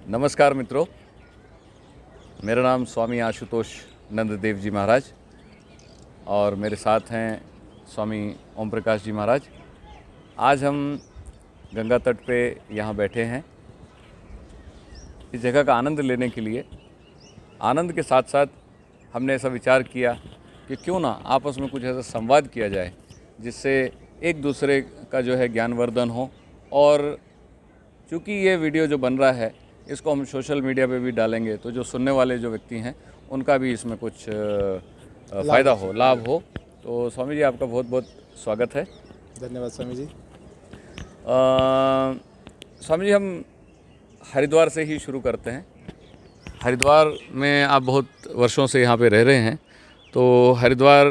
नमस्कार मित्रों, मेरा नाम स्वामी आशुतोष नंददेव जी महाराज और मेरे साथ हैं स्वामी ओम प्रकाश जी महाराज। आज हम गंगा तट पे यहाँ बैठे हैं इस जगह का आनंद लेने के लिए। आनंद के साथ साथ हमने ऐसा विचार किया कि क्यों ना आपस में कुछ ऐसा संवाद किया जाए जिससे एक दूसरे का जो है ज्ञानवर्धन हो। और चूँकि ये वीडियो जो बन रहा है इसको हम सोशल मीडिया पे भी डालेंगे तो जो सुनने वाले जो व्यक्ति हैं उनका भी इसमें कुछ फ़ायदा हो, लाभ हो। तो स्वामी जी आपका बहुत बहुत स्वागत है। धन्यवाद स्वामी जी। स्वामी जी हम हरिद्वार से ही शुरू करते हैं। हरिद्वार में आप बहुत वर्षों से यहाँ पे रह रहे हैं, तो हरिद्वार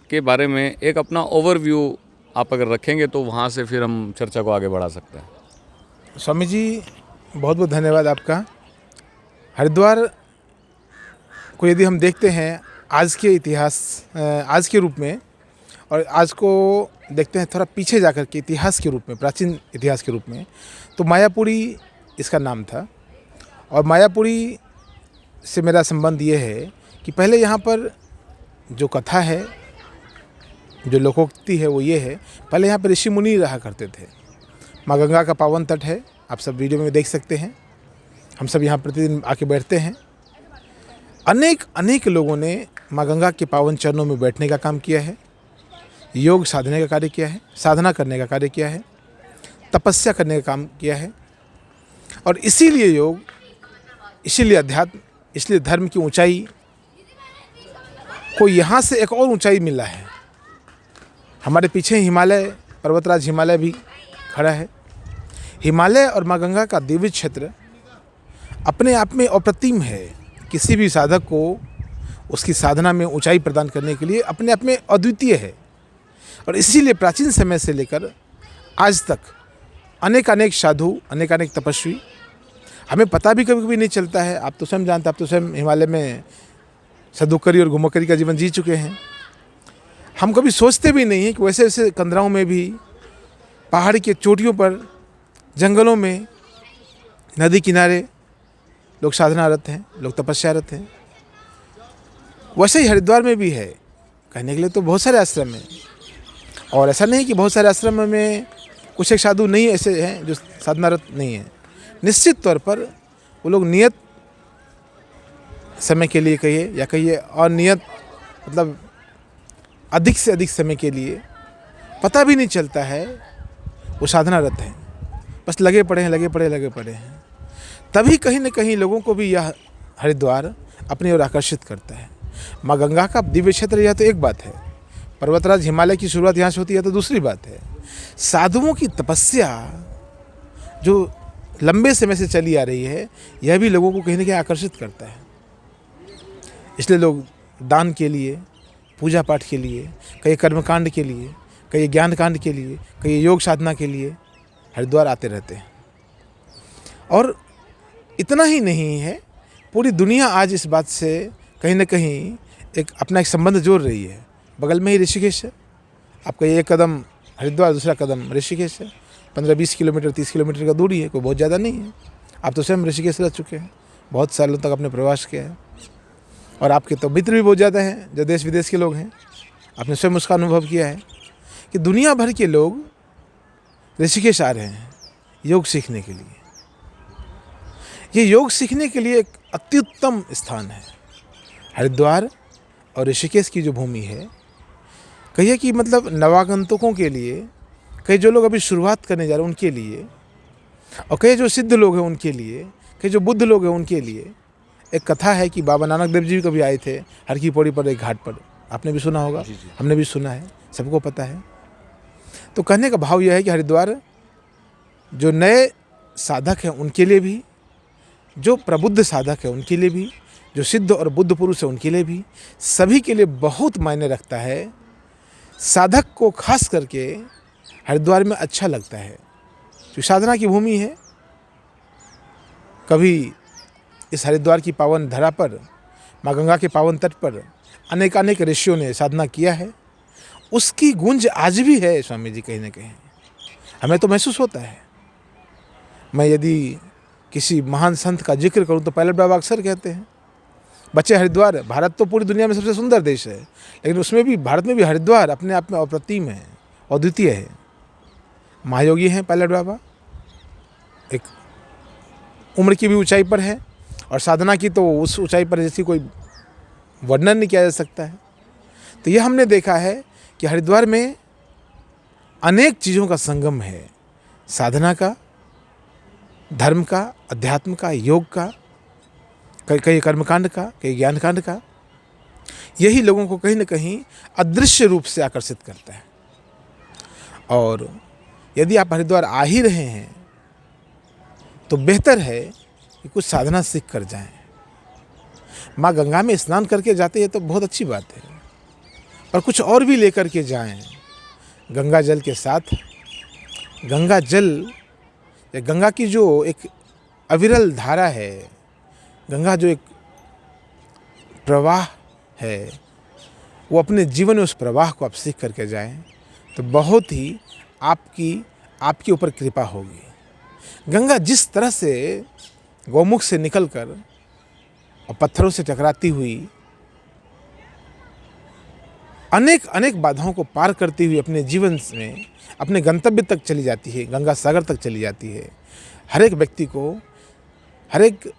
के बारे में एक अपना ओवरव्यू आप अगर रखेंगे तो वहाँ से फिर हम चर्चा को आगे बढ़ा सकते हैं। स्वामी जी बहुत बहुत धन्यवाद आपका। हरिद्वार को यदि हम देखते हैं आज के इतिहास, आज के रूप में, और आज को देखते हैं थोड़ा पीछे जाकर के इतिहास के रूप में, प्राचीन इतिहास के रूप में, तो मायापुरी इसका नाम था। और मायापुरी से मेरा संबंध ये है कि पहले यहाँ पर जो कथा है, जो लोकोक्ति है, वो ये है, पहले यहाँ पर ऋषि मुनि रहा करते थे। माँ गंगा का पावन तट है, आप सब वीडियो में देख सकते हैं। हम सब यहाँ प्रतिदिन आके बैठते हैं। अनेक लोगों ने माँ गंगा के पावन चरणों में बैठने का काम किया है, योग साधने का कार्य किया है, साधना करने का कार्य किया है, तपस्या करने का काम किया है। और इसीलिए योग, इसीलिए अध्यात्म, इसलिए धर्म की ऊंचाई को यहाँ से एक और ऊंचाई मिला है। हमारे पीछे हिमालय, पर्वतराज हिमालय भी खड़ा है। हिमालय और माँ गंगा का दिव्य क्षेत्र अपने आप में अप्रतिम है। किसी भी साधक को उसकी साधना में ऊंचाई प्रदान करने के लिए अपने आप में अद्वितीय है। और इसीलिए प्राचीन समय से लेकर आज तक अनेक साधु, अनेक तपस्वी, हमें पता भी कभी नहीं चलता है। आप तो स्वयं जानते, आप तो स्वयं हिमालय में सदुकरी और घुमकरी का जीवन जी चुके हैं। हम कभी सोचते भी नहीं हैं कि वैसे वैसे कंदराओं में भी, पहाड़ के चोटियों पर, जंगलों में, नदी किनारे लोग साधनारत हैं, लोग तपस्यारत हैं। वैसे ही हरिद्वार में भी है। कहने के लिए तो बहुत सारे आश्रम हैं, और ऐसा नहीं कि बहुत सारे आश्रम में कुछ एक साधु नहीं ऐसे हैं जो साधनारत नहीं हैं। निश्चित तौर पर वो लोग नियत समय के लिए कहिए या कहिए अनियत, मतलब अधिक से अधिक समय के लिए, पता भी नहीं चलता है, वो साधनारत हैं। बस लगे पड़े हैं। तभी कहीं न कहीं लोगों को भी यह हरिद्वार अपनी ओर आकर्षित करता है। माँ गंगा का दिव्य क्षेत्र यह तो एक बात है, पर्वतराज हिमालय की शुरुआत यहाँ से होती है तो दूसरी बात है, साधुओं की तपस्या जो लंबे समय से चली आ रही है, यह भी लोगों को कहीं न कहीं आकर्षित करता है। इसलिए लोग दान के लिए, पूजा पाठ के लिए, कई कर्मकांड के लिए, कई ज्ञान कांड के लिए, कई योग साधना के लिए हरिद्वार आते रहते हैं। और इतना ही नहीं है, पूरी दुनिया आज इस बात से कहीं ना कहीं अपना एक संबंध जोड़ रही है। बगल में ही ऋषिकेश है। आपका एक कदम हरिद्वार, दूसरा कदम ऋषिकेश है। 15-20 किलोमीटर, 30 किलोमीटर का दूरी है, कोई बहुत ज़्यादा नहीं है। आप तो स्वयं ऋषिकेश रह चुके हैं, बहुत सालों तक आपने प्रवास किया है, और आपके तो मित्र भी बहुत ज़्यादा हैं जो देश विदेश के लोग हैं। आपने स्वयं उसका अनुभव किया है कि दुनिया भर के लोग ऋषिकेश आ रहे हैं योग सीखने के लिए। ये योग सीखने के लिए एक अत्युत्तम स्थान है हरिद्वार। और ऋषिकेश की जो भूमि है, कहिए कि मतलब नवागंतुकों के लिए, कई जो लोग अभी शुरुआत करने जा रहे हैं उनके लिए, और कई जो सिद्ध लोग हैं उनके लिए, कई जो बुद्ध लोग हैं उनके लिए। एक कथा है कि बाबा नानक देव जी भी कभी आए थे हर की पौड़ी पर एक घाट पर। आपने भी सुना होगा, हमने भी सुना है, सबको पता है। तो कहने का भाव यह है कि हरिद्वार जो नए साधक हैं उनके लिए भी, जो प्रबुद्ध साधक है उनके लिए भी, जो सिद्ध और बुद्ध पुरुष है उनके लिए भी, सभी के लिए बहुत मायने रखता है। साधक को खास करके हरिद्वार में अच्छा लगता है, जो साधना की भूमि है। कभी इस हरिद्वार की पावन धरा पर, माँ गंगा के पावन तट पर अनेक ऋषियों ने साधना किया है। उसकी गूंज आज भी है स्वामी जी, कहीं ना कहीं हमें तो महसूस होता है। मैं यदि किसी महान संत का जिक्र करूं तो पायलट बाबा अक्सर कहते हैं, बच्चे हरिद्वार, भारत तो पूरी दुनिया में सबसे सुंदर देश है, लेकिन उसमें भी, भारत में भी हरिद्वार अपने आप में अप्रतिम है, अद्वितीय है। महायोगी हैं पायलट बाबा, एक उम्र की भी ऊंचाई पर है और साधना की तो उस ऊंचाई पर जैसी कोई वर्णन नहीं किया जा सकता है। तो यह हमने देखा है कि हरिद्वार में अनेक चीज़ों का संगम है, साधना का, धर्म का, अध्यात्म का, योग का, कई कर्मकांड का, कई ज्ञानकांड का। यही लोगों को कहीं न कहीं अदृश्य रूप से आकर्षित करता है। और यदि आप हरिद्वार आ ही रहे हैं तो बेहतर है कि कुछ साधना सीख कर जाएं। माँ गंगा में स्नान करके जाते हैं तो बहुत अच्छी बात है, पर कुछ और भी लेकर के जाएं। गंगा जल के साथ, गंगा जल या गंगा की जो एक अविरल धारा है, गंगा जो एक प्रवाह है, वो अपने जीवन में उस प्रवाह को आप सीख करके जाएं तो बहुत ही आपके ऊपर कृपा होगी। गंगा जिस तरह से गौमुख से निकलकर और पत्थरों से टकराती हुई अनेक अनेक बाधाओं को पार करती हुई अपने जीवन में अपने गंतव्य तक चली जाती है, गंगा सागर तक चली जाती है। हर एक व्यक्ति को, हर एक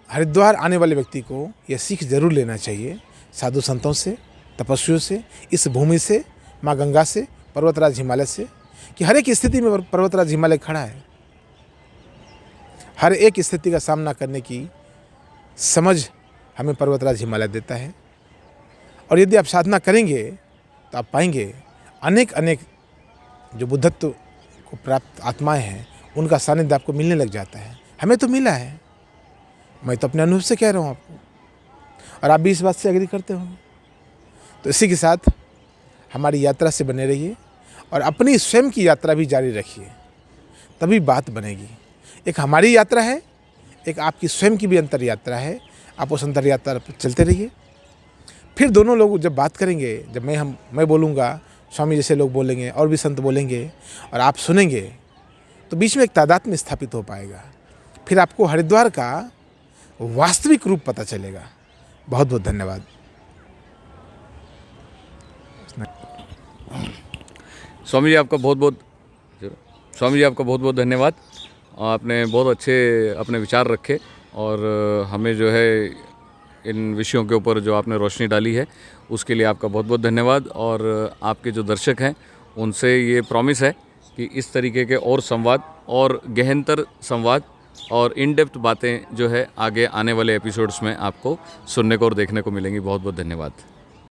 हरिद्वार आने वाले व्यक्ति को यह सीख जरूर लेना चाहिए, साधु संतों से, तपस्वियों से, इस भूमि से, माँ गंगा से, पर्वतराज हिमालय से, कि हर एक स्थिति में पर्वतराज हिमालय खड़ा है। हर एक स्थिति का सामना करने की समझ हमें पर्वतराज हिमालय देता है। और यदि आप साधना करेंगे तो आप पाएंगे अनेक अनेक जो बुद्धत्व को प्राप्त आत्माएं हैं, उनका सानिध्य आपको मिलने लग जाता है। हमें तो मिला है, मैं तो अपने अनुभव से कह रहा हूँ आपको, और आप भी इस बात से एग्री करते होंगे। तो इसी के साथ हमारी यात्रा से बने रहिए और अपनी स्वयं की यात्रा भी जारी रखिए, तभी बात बनेगी। एक हमारी यात्रा है, एक आपकी स्वयं की भी अंतर यात्रा है। आप उस अंतर यात्रा पर चलते रहिए। फिर दोनों लोग जब बात करेंगे, जब मैं बोलूँगा, स्वामी जैसे लोग बोलेंगे और भी संत बोलेंगे और आप सुनेंगे, तो बीच में एक तादात्म्य स्थापित हो पाएगा। फिर आपको हरिद्वार का वास्तविक रूप पता चलेगा। बहुत बहुत धन्यवाद। स्वामी जी आपका बहुत बहुत धन्यवाद। आपने बहुत अच्छे अपने विचार रखे और हमें जो है इन विषयों के ऊपर जो आपने रोशनी डाली है उसके लिए आपका बहुत बहुत धन्यवाद। और आपके जो दर्शक हैं उनसे ये प्रॉमिस है कि इस तरीके के और संवाद और गहनतर संवाद और इन डेप्थ बातें जो है आगे आने वाले एपिसोड्स में आपको सुनने को और देखने को मिलेंगी। बहुत बहुत धन्यवाद।